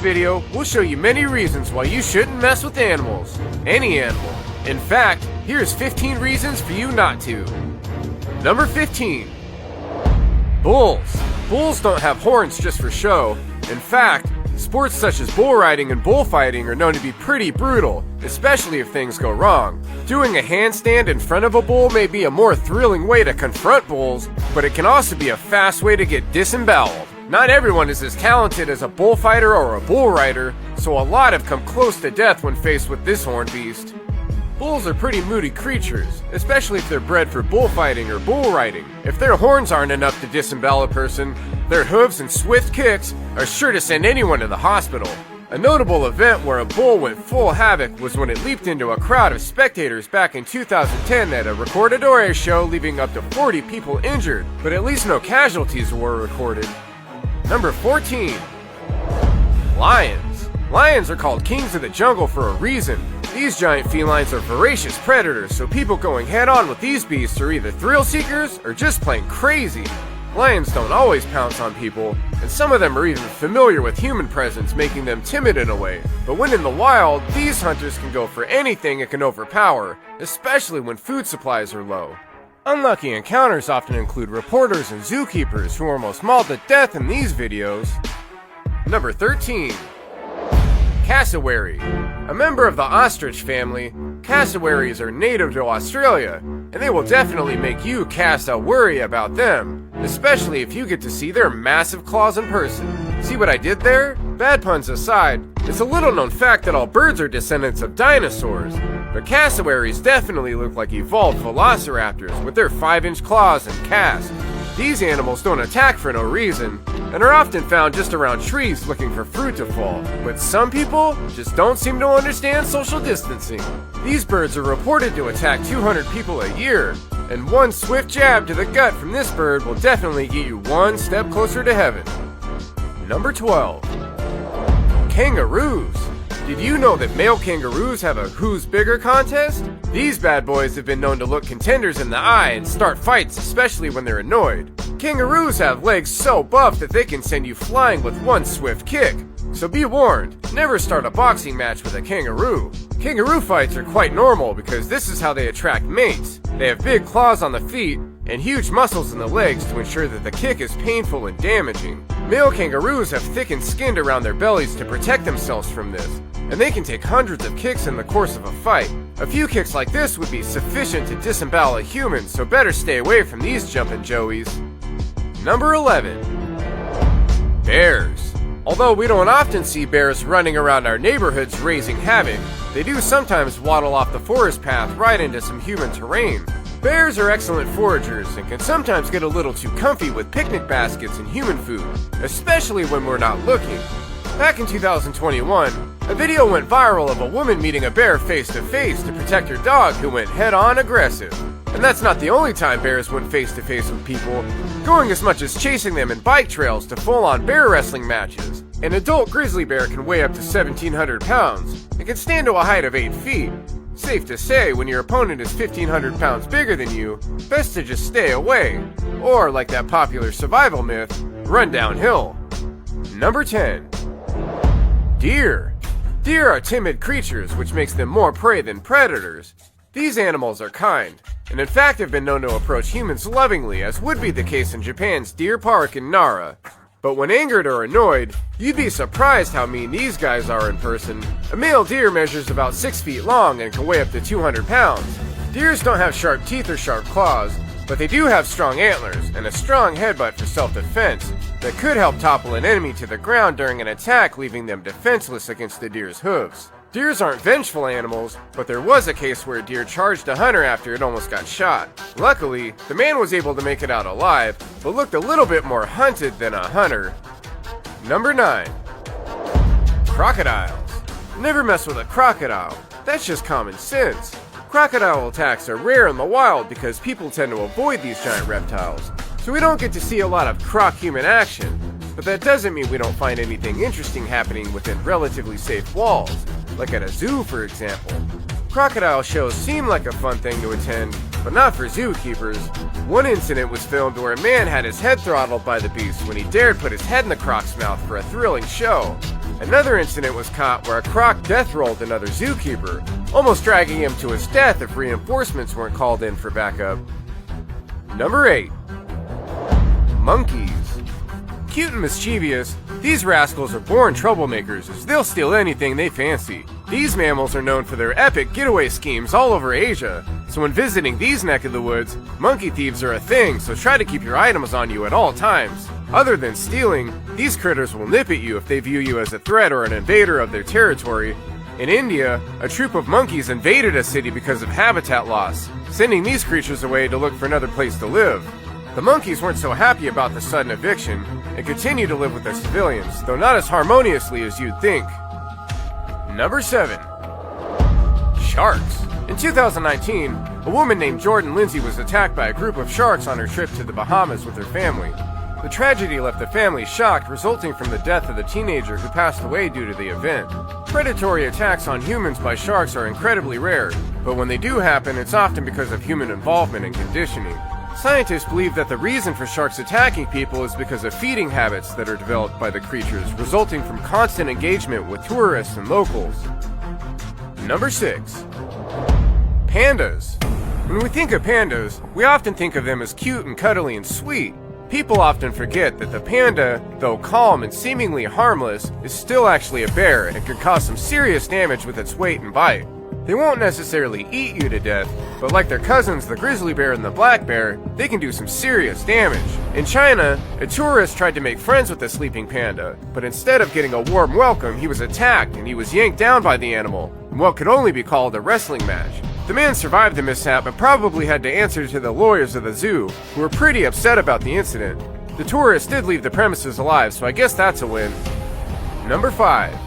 video, we'll show you many reasons why you shouldn't mess with animals. Any animal. In fact, here's 15 reasons for you not to. Number 15. Bulls. Bulls don't have horns just for show. In fact, sports such as bull riding and bullfighting are known to be pretty brutal, especially if things go wrong. Doing a handstand in front of a bull may be a more thrilling way to confront bulls, but it can also be a fast way to get disemboweled. Not everyone is as talented as a bullfighter or a bull rider, so a lot have come close to death when faced with this horned beast. Bulls are pretty moody creatures, especially if they're bred for bullfighting or bull riding. If their horns aren't enough to disembowel a person, their hooves and swift kicks are sure to send anyone to the hospital. A notable event where a bull went full havoc was when it leaped into a crowd of spectators back in 2010 at a Recordadores show, leaving up to 40 people injured, but at least no casualties were recorded. Number 14. Lions. Lions are called kings of the jungle for a reason. These giant felines are voracious predators, so people going head-on with these beasts are either thrill seekers or just plain crazy. Lions don't always pounce on people, and some of them are even familiar with human presence, making them timid in a way. But when in the wild, these hunters can go for anything it can overpower, especially when food supplies are low. Unlucky encounters often include reporters and zookeepers who are almost mauled to death in these videos. Number 13. Cassowary. A member of the ostrich family, cassowaries are native to Australia, and they will definitely make you cast a worry about them, especially if you get to see their massive claws in person. See what I did there? Bad puns aside, it's a little known fact that all birds are descendants of dinosaurs, but cassowaries definitely look like evolved velociraptors with their 5-inch claws and casque. These animals don't attack for no reason, and are often found just around trees looking for fruit to fall. But some people just don't seem to understand social distancing. These birds are reported to attack 200 people a year, and one swift jab to the gut from this bird will definitely get you one step closer to heaven. Number 12. Kangaroos. Did you know that male kangaroos have a who's bigger contest? These bad boys have been known to look contenders in the eye and start fights, especially when they're annoyed. Kangaroos have legs so buff that they can send you flying with one swift kick. So be warned, never start a boxing match with a kangaroo. Kangaroo fights are quite normal because this is how they attract mates. They have big claws on the feet and huge muscles in the legs to ensure that the kick is painful and damaging. Male kangaroos have thickened skin around their bellies to protect themselves from this, and they can take hundreds of kicks in the course of a fight. A few kicks like this would be sufficient to disembowel a human, so better stay away from these jumpin' joeys. Number 11. Bears. Although we don't often see bears running around our neighborhoods raising havoc, they do sometimes waddle off the forest path right into some human terrain. Bears are excellent foragers and can sometimes get a little too comfy with picnic baskets and human food, especially when we're not looking. Back in 2021, a video went viral of a woman meeting a bear face-to-face to protect her dog who went head-on aggressive. And that's not the only time bears went face-to-face with people, going as much as chasing them in bike trails to full-on bear wrestling matches. An adult grizzly bear can weigh up to 1,700 pounds and can stand to a height of 8 feet. Safe to say, when your opponent is 1,500 pounds bigger than you, best to just stay away. Or, like that popular survival myth, run downhill. Number 10. Deer. Deer are timid creatures, which makes them more prey than predators. These animals are kind, and in fact have been known to approach humans lovingly, as would be the case in Japan's Deer Park in Nara. But when angered or annoyed, you'd be surprised how mean these guys are in person. A male deer measures about 6 feet long and can weigh up to 200 pounds. Deers don't have sharp teeth or sharp claws, but they do have strong antlers and a strong headbutt for self-defense that could help topple an enemy to the ground during an attack, leaving them defenseless against the deer's hooves. Deers aren't vengeful animals, but there was a case where a deer charged a hunter after it almost got shot. Luckily, the man was able to make it out alive, but looked a little bit more hunted than a hunter. Number 9. Crocodiles. Never mess with a crocodile. That's just common sense. Crocodile attacks are rare in the wild because people tend to avoid these giant reptiles, so we don't get to see a lot of croc-human action. But that doesn't mean we don't find anything interesting happening within relatively safe walls, like at a zoo for example. Crocodile shows seem like a fun thing to attend, but not for zookeepers. One incident was filmed where a man had his head throttled by the beast when he dared put his head in the croc's mouth for a thrilling show. Another incident was caught where a croc death-rolled another zookeeper, almost dragging him to his death if reinforcements weren't called in for backup. Number 8. Monkeys. Cute and mischievous, these rascals are born troublemakers as they'll steal anything they fancy. These mammals are known for their epic getaway schemes all over Asia, so when visiting these neck of the woods, monkey thieves are a thing, so try to keep your items on you at all times. Other than stealing, these critters will nip at you if they view you as a threat or an invader of their territory. In India, a troop of monkeys invaded a city because of habitat loss, sending these creatures away to look for another place to live. The monkeys weren't so happy about the sudden eviction and continue to live with their civilians, though not as harmoniously as you'd think. Number 7. Sharks. In 2019, a woman named Jordan Lindsay was attacked by a group of sharks on her trip to the Bahamas with her family. The tragedy left the family shocked, resulting from the death of the teenager who passed away due to the event. Predatory attacks on humans by sharks are incredibly rare, but when they do happen, it's often because of human involvement and conditioning. Scientists believe that the reason for sharks attacking people is because of feeding habits that are developed by the creatures, resulting from constant engagement with tourists and locals. Number 6. Pandas. When we think of pandas, we often think of them as cute and cuddly and sweet. People often forget that the panda, though calm and seemingly harmless, is still actually a bear and can cause some serious damage with its weight and bite. They won't necessarily eat you to death, but like their cousins the grizzly bear and the black bear, they can do some serious damage. In China, a tourist tried to make friends with the sleeping panda, but instead of getting a warm welcome, he was attacked and he was yanked down by the animal, in what could only be called a wrestling match. The man survived the mishap but probably had to answer to the lawyers of the zoo, who were pretty upset about the incident. The tourist did leave the premises alive, so I guess that's a win. Number 5.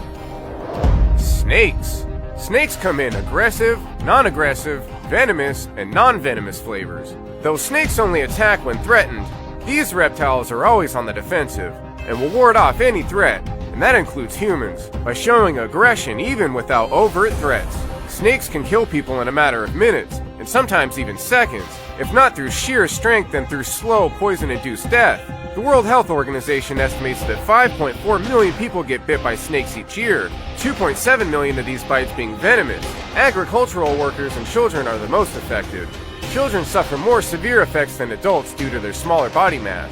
Snakes. Snakes come in aggressive, non-aggressive, venomous, and non-venomous flavors. Though snakes only attack when threatened, these reptiles are always on the defensive and will ward off any threat, and that includes humans, by showing aggression even without overt threats. Snakes can kill people in a matter of minutes, and sometimes even seconds, if not through sheer strength then through slow poison-induced death. The World Health Organization estimates that 5.4 million people get bit by snakes each year, 2.7 million of these bites being venomous. Agricultural workers and children are the most affected. Children suffer more severe effects than adults due to their smaller body mass.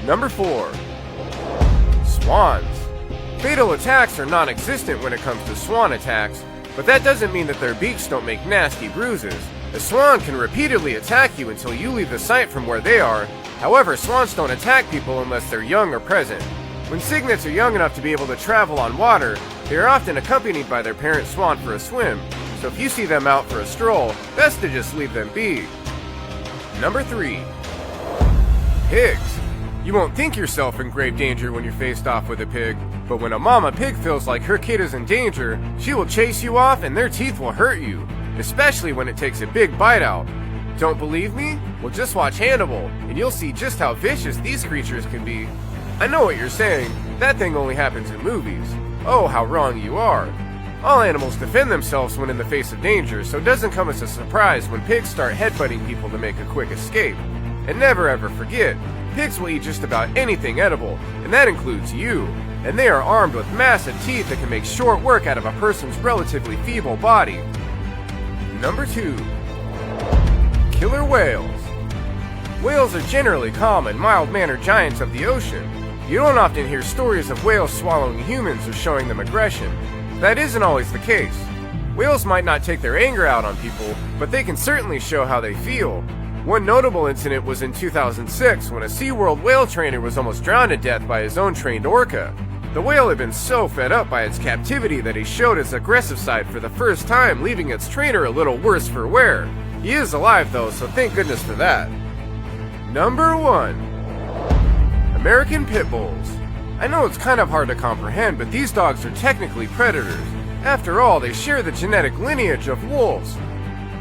Number 4. Swans. Fatal attacks are non-existent when it comes to swan attacks, but that doesn't mean that their beaks don't make nasty bruises. A swan can repeatedly attack you until you leave the sight from where they are. However, swans don't attack people unless they're young or present. When cygnets are young enough to be able to travel on water, they are often accompanied by their parent swan for a swim, so if you see them out for a stroll, best to just leave them be. Number 3. Pigs. You won't think yourself in grave danger when you're faced off with a pig, but when a mama pig feels like her kid is in danger, she will chase you off and their teeth will hurt you, especially when it takes a big bite out. Don't believe me? Well, just watch Hannibal, and you'll see just how vicious these creatures can be. I know what you're saying, that thing only happens in movies. Oh, how wrong you are. All animals defend themselves when in the face of danger, so it doesn't come as a surprise when pigs start headbutting people to make a quick escape. And never ever forget, pigs will eat just about anything edible, and that includes you. And they are armed with massive teeth that can make short work out of a person's relatively feeble body. Number 2. Killer whales. Whales are generally calm and mild-mannered giants of the ocean. You don't often hear stories of whales swallowing humans or showing them aggression. That isn't always the case. Whales might not take their anger out on people, but they can certainly show how they feel. One notable incident was in 2006 when a SeaWorld whale trainer was almost drowned to death by his own trained orca. The whale had been so fed up by its captivity that he showed its aggressive side for the first time, leaving its trainer a little worse for wear. He is alive though, so thank goodness for that. Number 1. American Pit Bulls. I know it's kind of hard to comprehend, but these dogs are technically predators. After all, they share the genetic lineage of wolves.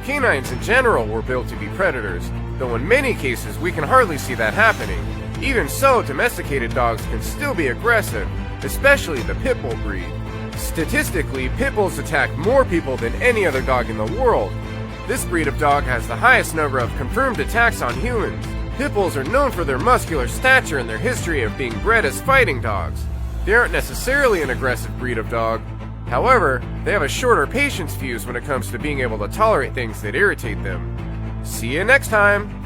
Canines in general were built to be predators, though in many cases we can hardly see that happening. Even so, domesticated dogs can still be aggressive, especially the pit bull breed. Statistically, pit bulls attack more people than any other dog in the world. This breed of dog has the highest number of confirmed attacks on humans. Pit bulls are known for their muscular stature and their history of being bred as fighting dogs. They aren't necessarily an aggressive breed of dog. However, they have a shorter patience fuse when it comes to being able to tolerate things that irritate them. See you next time!